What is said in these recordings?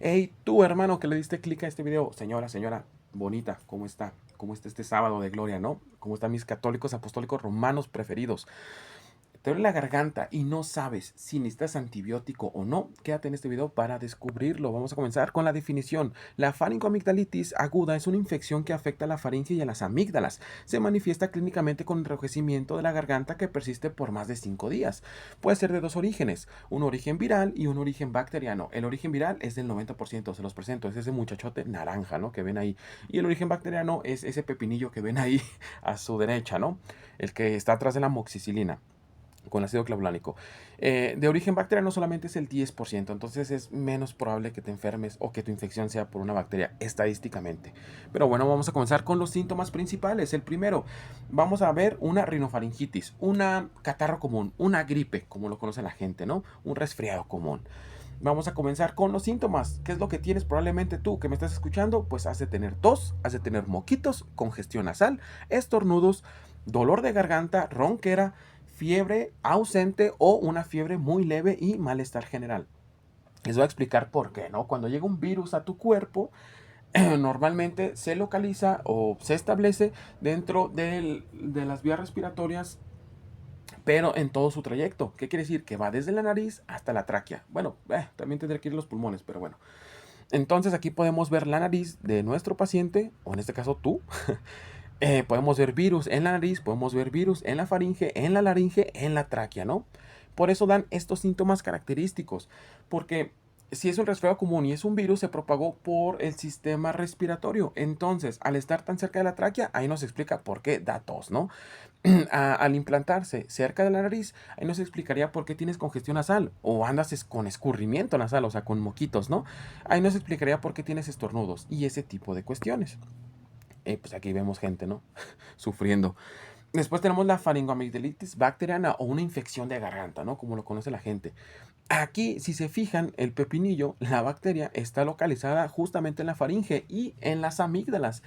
Hey, tú hermano que le diste clic a este video, señora bonita, ¿cómo está? ¿Cómo está este sábado de gloria, no? ¿Cómo están mis católicos apostólicos romanos preferidos? Te duele la garganta y no sabes si necesitas antibiótico o no, quédate en este video para descubrirlo. Vamos a comenzar con la definición. La faringoamigdalitis aguda es una infección que afecta a la faringe y a las amígdalas. Se manifiesta clínicamente con enrojecimiento de la garganta que persiste por más de 5 días. Puede ser de dos orígenes, un origen viral y un origen bacteriano. El origen viral es del 90%, se los presento, es ese muchachote naranja, ¿no? Que ven ahí. Y el origen bacteriano es ese pepinillo que ven ahí a su derecha, ¿no? El que está atrás de la moxicilina con ácido clavulánico. De origen bacteriano solamente es el 10%, entonces es menos probable que te enfermes o que tu infección sea por una bacteria estadísticamente. Pero bueno, vamos a comenzar con los síntomas principales. El primero, vamos a ver una rinofaringitis, una catarro común, una gripe, como lo conoce la gente, ¿no? Un resfriado común. Vamos a comenzar con los síntomas. ¿Qué es lo que tienes probablemente tú que me estás escuchando? Pues has de tener tos, has de tener moquitos, congestión nasal, estornudos, dolor de garganta, ronquera, fiebre ausente o una fiebre muy leve y malestar general. Les voy a explicar por qué, ¿no? Cuando llega un virus a tu cuerpo, normalmente se localiza o se establece dentro de las vías respiratorias, pero en todo su trayecto. ¿Qué quiere decir? Que va desde la nariz hasta la tráquea. Bueno, también tendría que ir los pulmones, pero bueno. Entonces aquí podemos ver la nariz de nuestro paciente, o en este caso tú. Podemos ver virus en la nariz, podemos ver virus en la faringe, en la laringe, en la tráquea, ¿no? Por eso dan estos síntomas característicos, porque si es un resfriado común y es un virus, se propagó por el sistema respiratorio. Entonces, al estar tan cerca de la tráquea, ahí nos explica por qué da tos, ¿no? Al implantarse cerca de la nariz, ahí nos explicaría por qué tienes congestión nasal o andas con escurrimiento nasal, o sea, con moquitos, ¿no? Ahí nos explicaría por qué tienes estornudos y ese tipo de cuestiones. Pues aquí vemos gente, ¿no? Sufriendo. Después tenemos la faringoamigdalitis bacteriana o una infección de garganta, ¿no? Como lo conoce la gente. Aquí, si se fijan, el pepinillo, la bacteria, está localizada justamente en la faringe y en las amígdalas.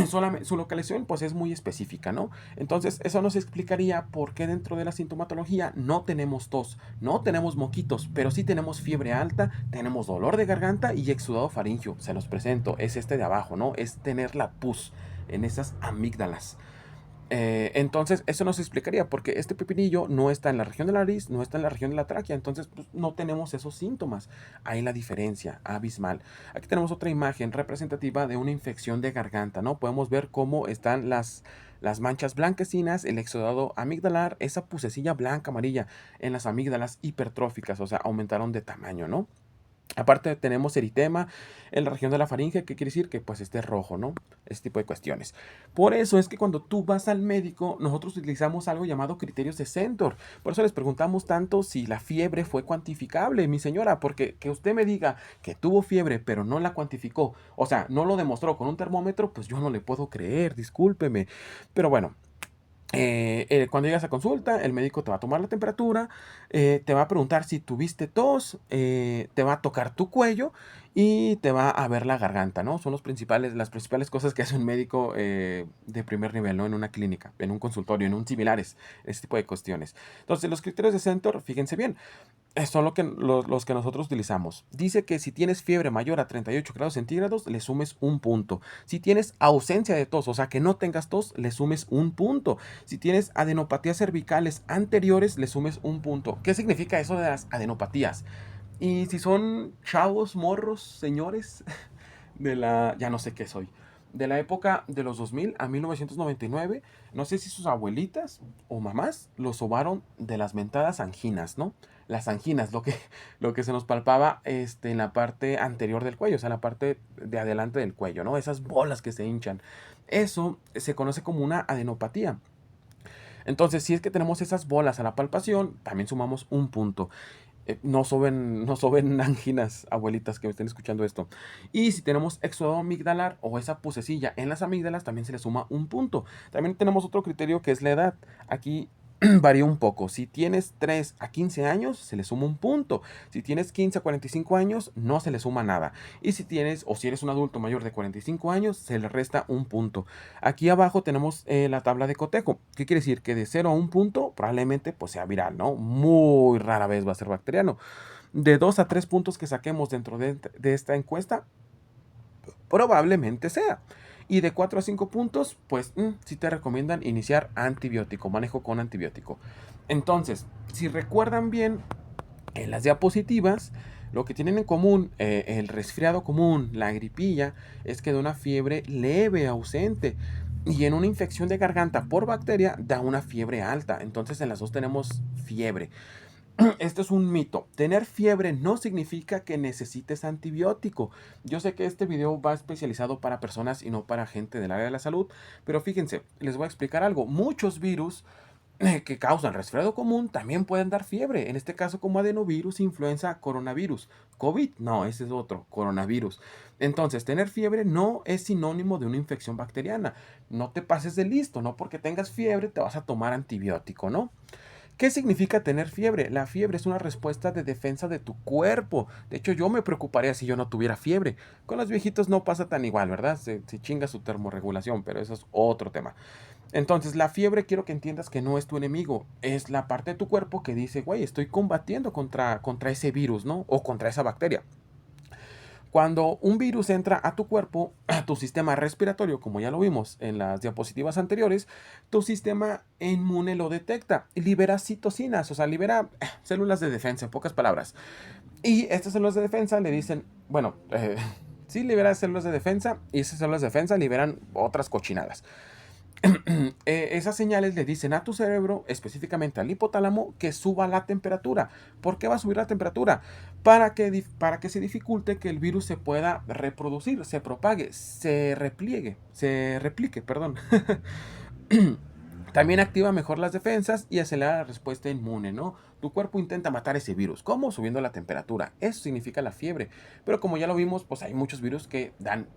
Su localización pues es muy específica, ¿no? Entonces eso nos explicaría por qué dentro de la sintomatología no tenemos tos, no tenemos moquitos, pero sí tenemos fiebre alta, tenemos dolor de garganta y exudado faríngeo. Se los presento, es este de abajo, ¿no? Es tener la pus en esas amígdalas. Entonces, eso nos explicaría porque este pepinillo no está en la región de la nariz, no está en la región de la tráquea, entonces pues, no tenemos esos síntomas. Ahí la diferencia, abismal. Aquí tenemos otra imagen representativa de una infección de garganta, ¿no? Podemos ver cómo están las manchas blanquecinas, el exudado amigdalar, esa pusecilla blanca, amarilla en las amígdalas hipertróficas, o sea, aumentaron de tamaño, ¿no? Aparte tenemos eritema en la región de la faringe, que quiere decir que pues esté rojo, ¿no? Ese tipo de cuestiones. Por eso es que cuando tú vas al médico, nosotros utilizamos algo llamado criterios de Centor. Por eso les preguntamos tanto si la fiebre fue cuantificable, mi señora, porque que usted me diga que tuvo fiebre pero no la cuantificó, o sea, no lo demostró con un termómetro, pues yo no le puedo creer, discúlpeme. Pero bueno, cuando llegas a consulta, el médico te va a tomar la temperatura, te va a preguntar si tuviste tos, te va a tocar tu cuello y te va a ver la garganta, ¿no? Son las principales cosas que hace un médico de primer nivel, ¿no? En una clínica, en un consultorio, en un similares, ese tipo de cuestiones. Entonces, los criterios de Centor, fíjense bien, son los que nosotros utilizamos. Dice que si tienes fiebre mayor a 38 grados centígrados, le sumes un punto. Si tienes ausencia de tos, o sea que no tengas tos, le sumes un punto. Si tienes adenopatías cervicales anteriores, le sumes un punto. ¿Qué significa eso de las adenopatías? Y si son chavos, morros, señores, ya no sé qué soy, de la época de los 2000 a 1999, no sé si sus abuelitas o mamás los sobaron de las mentadas anginas, ¿no? Las anginas, lo que se nos palpaba en la parte anterior del cuello, o sea, la parte de adelante del cuello, ¿no? Esas bolas que se hinchan. Eso se conoce como una adenopatía. Entonces, si es que tenemos esas bolas a la palpación, también sumamos un punto. No soben anginas, abuelitas que me estén escuchando esto. Y si tenemos éxodo amigdalar o esa pusecilla en las amígdalas, también se le suma un punto. También tenemos otro criterio que es la edad. Aquí varía un poco. Si tienes 3 a 15 años, se le suma un punto. Si tienes 15 a 45 años, no se le suma nada. Y si eres un adulto mayor de 45 años, se le resta un punto. Aquí abajo tenemos la tabla de cotejo. ¿Qué quiere decir? Que de 0 a un punto probablemente pues sea viral, ¿no? Muy rara vez va a ser bacteriano. De 2 a 3 puntos que saquemos dentro de esta encuesta, probablemente sea. Y de 4 a 5 puntos, pues sí te recomiendan iniciar antibiótico, manejo con antibiótico. Entonces, si recuerdan bien, en las diapositivas, lo que tienen en común el resfriado común, la gripilla, es que da una fiebre leve, ausente. Y en una infección de garganta por bacteria da una fiebre alta. Entonces en las dos tenemos fiebre. Esto es un mito. Tener fiebre no significa que necesites antibiótico. Yo sé que este video va especializado para personas y no para gente del área de la salud, pero fíjense, les voy a explicar algo. Muchos virus que causan resfriado común también pueden dar fiebre. En este caso como adenovirus, influenza, coronavirus. COVID, no, ese es otro, coronavirus. Entonces, tener fiebre no es sinónimo de una infección bacteriana. No te pases de listo, no porque tengas fiebre te vas a tomar antibiótico, ¿no? ¿Qué significa tener fiebre? La fiebre es una respuesta de defensa de tu cuerpo. De hecho, yo me preocuparía si yo no tuviera fiebre. Con los viejitos no pasa tan igual, ¿verdad? Se chinga su termorregulación, pero eso es otro tema. Entonces, la fiebre quiero que entiendas que no es tu enemigo. Es la parte de tu cuerpo que dice, güey, estoy combatiendo contra ese virus, ¿no? O contra esa bacteria. Cuando un virus entra a tu cuerpo, a tu sistema respiratorio, como ya lo vimos en las diapositivas anteriores, tu sistema inmune lo detecta y libera citocinas, o sea, libera células de defensa, en pocas palabras. Y estas células de defensa le dicen, bueno, sí libera células de defensa y esas células de defensa liberan otras cochinadas. Esas señales le dicen a tu cerebro, específicamente al hipotálamo, que suba la temperatura. ¿Por qué va a subir la temperatura? Para que se dificulte que el virus se pueda reproducir, se propague, se replique, perdón. También activa mejor las defensas y acelera la respuesta inmune, ¿no? Tu cuerpo intenta matar ese virus. ¿Cómo? Subiendo la temperatura. Eso significa la fiebre. Pero como ya lo vimos, pues hay muchos virus que dan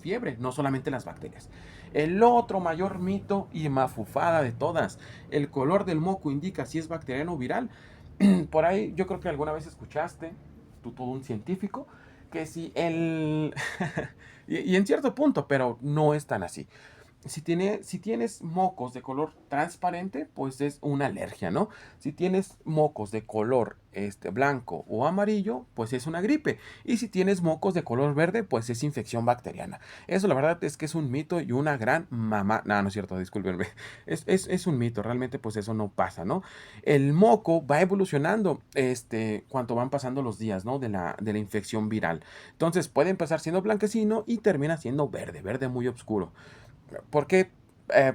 fiebre, no solamente las bacterias. El otro mayor mito y mafufada de todas, el color del moco indica si es bacteriano o viral. Por ahí yo creo que alguna vez escuchaste, tú todo un científico, que si el... y en cierto punto, pero no es tan así. Si tienes mocos de color transparente, pues es una alergia, ¿no? Si tienes mocos de color blanco o amarillo, pues es una gripe. Y si tienes mocos de color verde, pues es infección bacteriana. Eso la verdad es que es un mito y una gran mamá. No, no es cierto, discúlpenme. Es un mito, realmente pues eso no pasa, ¿no? El moco va evolucionando cuando van pasando los días, ¿no? De la infección viral. Entonces puede empezar siendo blanquecino y termina siendo verde, verde muy oscuro. ¿Por qué?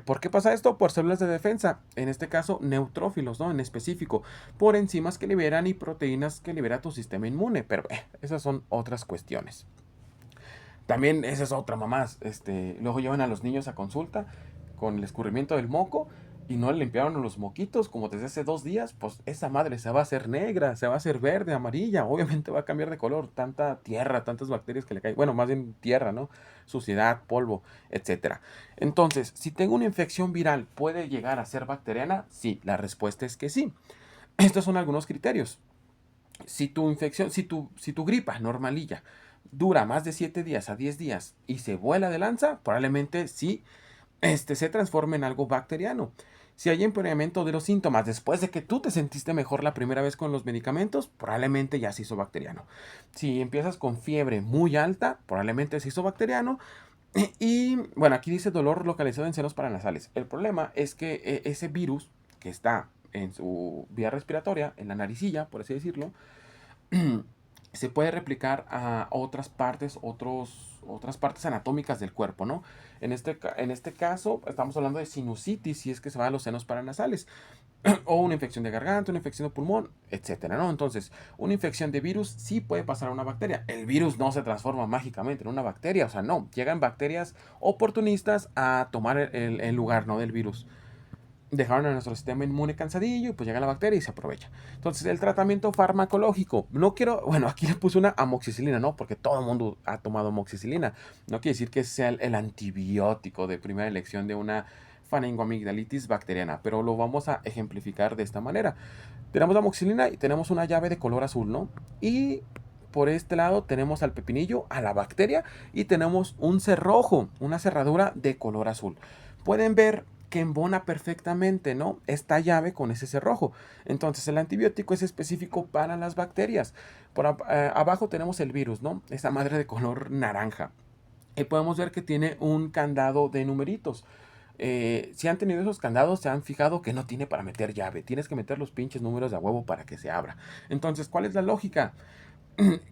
¿Por qué pasa esto? Por células de defensa, en este caso neutrófilos, ¿no? En específico, por enzimas que liberan y proteínas que libera tu sistema inmune, pero esas son otras cuestiones. También esa es otra, mamás, luego llevan a los niños a consulta con el escurrimiento del moco y no le limpiaron los moquitos como desde hace 2 días, pues esa madre se va a hacer negra, se va a hacer verde, amarilla, obviamente va a cambiar de color, tanta tierra, tantas bacterias que le caen, bueno, más bien tierra, ¿no? Suciedad, polvo, etcétera. Entonces, si tengo una infección viral, ¿puede llegar a ser bacteriana? Sí, la respuesta es que sí. Estos son algunos criterios. Si tu infección, si tu gripa normalilla dura más de 7 días a 10 días y se vuela de lanza, probablemente sí se transforme en algo bacteriano. Si hay empeoramiento de los síntomas después de que tú te sentiste mejor la primera vez con los medicamentos, probablemente ya se hizo bacteriano. Si empiezas con fiebre muy alta, probablemente se hizo bacteriano. Y bueno, aquí dice dolor localizado en senos paranasales. El problema es que ese virus que está en su vía respiratoria, en la naricilla, por así decirlo, se puede replicar a otras partes anatómicas del cuerpo, ¿no? En este caso, estamos hablando de sinusitis, si es que se va a los senos paranasales, o una infección de garganta, una infección de pulmón, etcétera, ¿no? Entonces, una infección de virus sí puede pasar a una bacteria. El virus no se transforma mágicamente en una bacteria, o sea, no. Llegan bacterias oportunistas a tomar el lugar, ¿no? Del virus. Dejaron a nuestro sistema inmune cansadillo y pues llega la bacteria y se aprovecha. Entonces, el tratamiento farmacológico. No quiero, bueno, aquí le puse una amoxicilina, ¿no? Porque todo el mundo ha tomado amoxicilina. No quiere decir que sea el antibiótico de primera elección de una faringoamigdalitis bacteriana, pero lo vamos a ejemplificar de esta manera. Tenemos la amoxicilina y tenemos una llave de color azul, ¿no? Y por este lado tenemos al pepinillo, a la bacteria, y tenemos un cerrojo, una cerradura de color azul. Pueden ver que embona perfectamente, ¿no? Esta llave con ese cerrojo. Entonces, el antibiótico es específico para las bacterias. Abajo tenemos el virus, ¿no? Esa madre de color naranja. Y podemos ver que tiene un candado de numeritos. Si han tenido esos candados, se han fijado que no tiene para meter llave. Tienes que meter los pinches números de a huevo para que se abra. Entonces, ¿cuál es la lógica?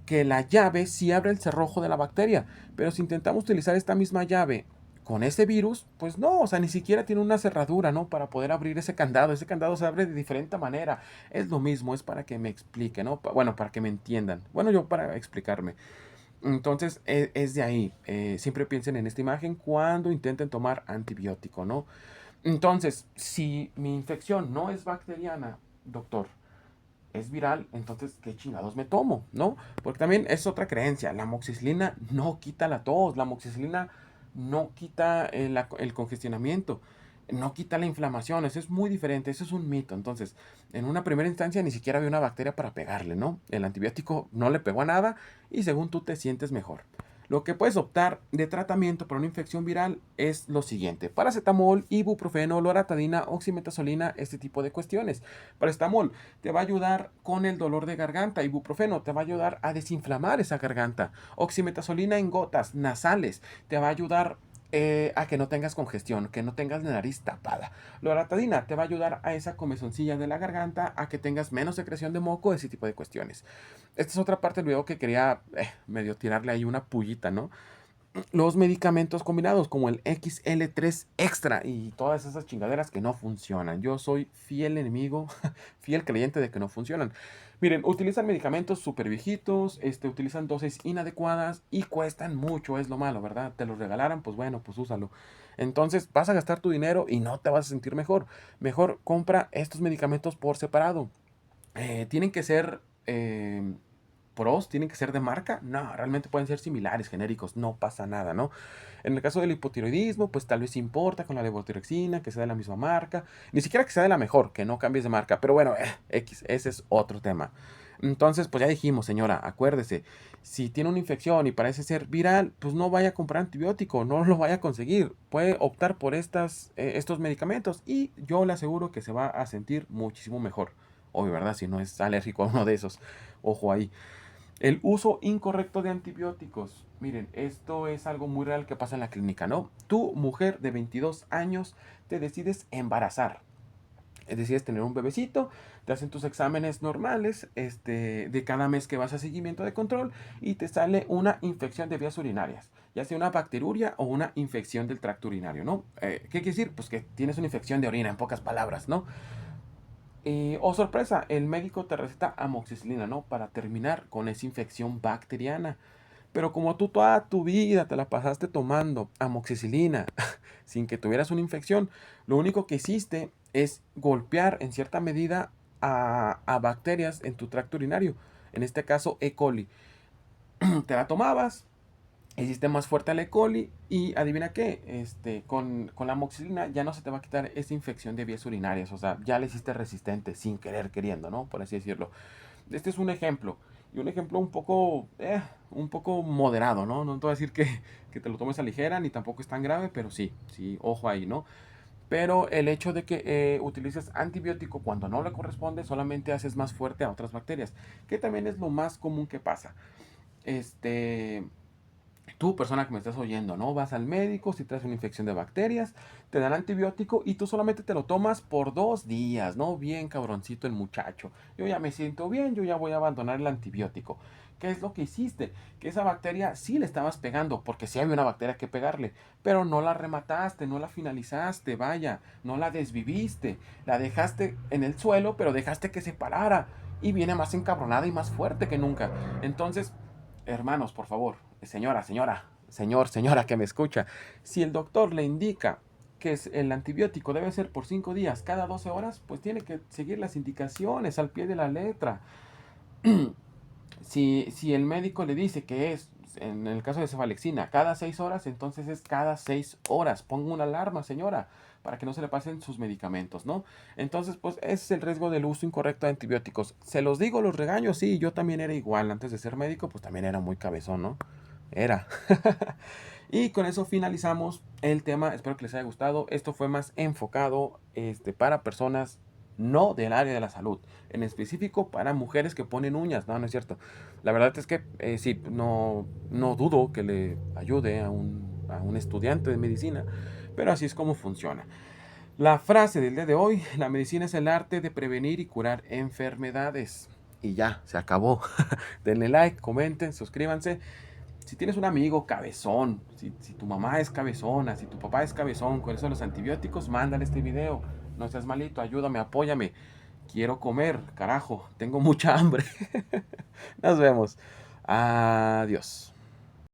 Que la llave sí abre el cerrojo de la bacteria, pero si intentamos utilizar esta misma llave con ese virus, pues no, o sea, ni siquiera tiene una cerradura, ¿no? Para poder abrir ese candado. Ese candado se abre de diferente manera. Es lo mismo, es para que me explique, ¿no? Bueno, para que me entiendan. Bueno, yo para explicarme. Entonces, es de ahí. Siempre piensen en esta imagen cuando intenten tomar antibiótico, ¿no? Entonces, si mi infección no es bacteriana, doctor, es viral, entonces, ¿qué chingados me tomo? ¿No? Porque también es otra creencia. La amoxicilina no quita la tos. La amoxicilina no quita el congestionamiento. No quita la inflamación. Eso es muy diferente. Eso es un mito. Entonces, en una primera instancia ni siquiera había una bacteria para pegarle, ¿no? El antibiótico no le pegó a nada y según tú te sientes mejor. Lo que puedes optar de tratamiento para una infección viral es lo siguiente: paracetamol, ibuprofeno, loratadina, oximetazolina, este tipo de cuestiones. Paracetamol te va a ayudar con el dolor de garganta, ibuprofeno te va a ayudar a desinflamar esa garganta, oximetazolina en gotas nasales te va a ayudar a que no tengas congestión, que no tengas la nariz tapada. Loratadina te va a ayudar a esa comezoncilla de la garganta, a que tengas menos secreción de moco, ese tipo de cuestiones. Esta es otra parte del video que quería medio tirarle ahí una pullita, ¿no? Los medicamentos combinados como el XL3 Extra y todas esas chingaderas que no funcionan. Yo soy fiel enemigo, fiel creyente de que no funcionan. Miren, utilizan medicamentos súper viejitos, utilizan dosis inadecuadas y cuestan mucho, es lo malo, ¿verdad? Te los regalaran, pues bueno, pues úsalo. Entonces vas a gastar tu dinero y no te vas a sentir mejor. Mejor compra estos medicamentos por separado. Tienen que ser pros, tienen que ser de marca. No, realmente pueden ser similares, genéricos, no pasa nada, ¿no? En el caso del hipotiroidismo, pues tal vez importa con la levotiroxina, que sea de la misma marca, ni siquiera que sea de la mejor, que no cambies de marca, pero bueno, ese es otro tema. Entonces, pues ya dijimos, señora, acuérdese, si tiene una infección y parece ser viral, pues no vaya a comprar antibiótico, no lo vaya a conseguir. Puede optar por estos medicamentos y yo le aseguro que se va a sentir muchísimo mejor. Obvio, ¿verdad? Si no es alérgico a uno de esos. Ojo ahí. El uso incorrecto de antibióticos. Miren, esto es algo muy real que pasa en la clínica, ¿no? Tú, mujer de 22 años, te decides embarazar. Decides tener un bebecito, te hacen tus exámenes normales, de cada mes que vas a seguimiento de control y te sale una infección de vías urinarias, ya sea una bacteruria o una infección del tracto urinario, ¿no? ¿Qué quiere decir? Pues que tienes una infección de orina, en pocas palabras, ¿no? Oh sorpresa, el médico te receta amoxicilina, ¿no? Para terminar con esa infección bacteriana. Pero como tú toda tu vida te la pasaste tomando amoxicilina sin que tuvieras una infección, lo único que hiciste es golpear en cierta medida a bacterias en tu tracto urinario. En este caso, E. coli. Te la tomabas, hiciste más fuerte al E. coli y adivina qué, con la amoxicilina ya no se te va a quitar esa infección de vías urinarias, o sea, ya le hiciste resistente sin querer queriendo, ¿no? Por así decirlo. Este es un ejemplo, y un ejemplo un poco moderado, ¿no? No te voy a decir que te lo tomes a ligera, ni tampoco es tan grave, pero sí, sí, ojo ahí, ¿no? Pero el hecho de que utilices antibiótico cuando no le corresponde solamente haces más fuerte a otras bacterias, que también es lo más común que pasa. Este, Tú, persona que me estás oyendo, ¿no? Vas al médico, si traes una infección de bacterias, te dan antibiótico y tú solamente te lo tomas por 2 días, ¿no? Bien cabroncito el muchacho. Yo ya me siento bien, yo ya voy a abandonar el antibiótico. ¿Qué es lo que hiciste? Que esa bacteria sí le estabas pegando, porque sí había una bacteria que pegarle, pero no la remataste, no la finalizaste, vaya, no la desviviste, la dejaste en el suelo, pero dejaste que se parara y viene más encabronada y más fuerte que nunca. Entonces, hermanos, por favor, señora que me escucha, si el doctor le indica que el antibiótico debe ser por 5 días cada 12 horas, pues tiene que seguir las indicaciones al pie de la letra. Si el médico le dice que es, en el caso de cefalexina, cada 6 horas, entonces es cada 6 horas. Ponga una alarma, señora, para que no se le pasen sus medicamentos, ¿no? Entonces, pues ese es el riesgo del uso incorrecto de antibióticos. Se los digo, los regaño, sí, yo también era igual. Antes de ser médico, pues también era muy cabezón, ¿no? Era. Y con eso finalizamos el tema. Espero que les haya gustado. Esto fue más enfocado para personas no del área de la salud. En específico para mujeres que ponen uñas. No, no es cierto. La verdad es que sí, no dudo que le ayude a un estudiante de medicina. Pero así es como funciona. La frase del día de hoy: la medicina es el arte de prevenir y curar enfermedades. Y ya, se acabó. Denle like, comenten, suscríbanse. Si tienes un amigo cabezón, si tu mamá es cabezona, si tu papá es cabezón con eso de los antibióticos, mándale este video. No seas malito, ayúdame, apóyame. Quiero comer, carajo, tengo mucha hambre. Nos vemos. Adiós.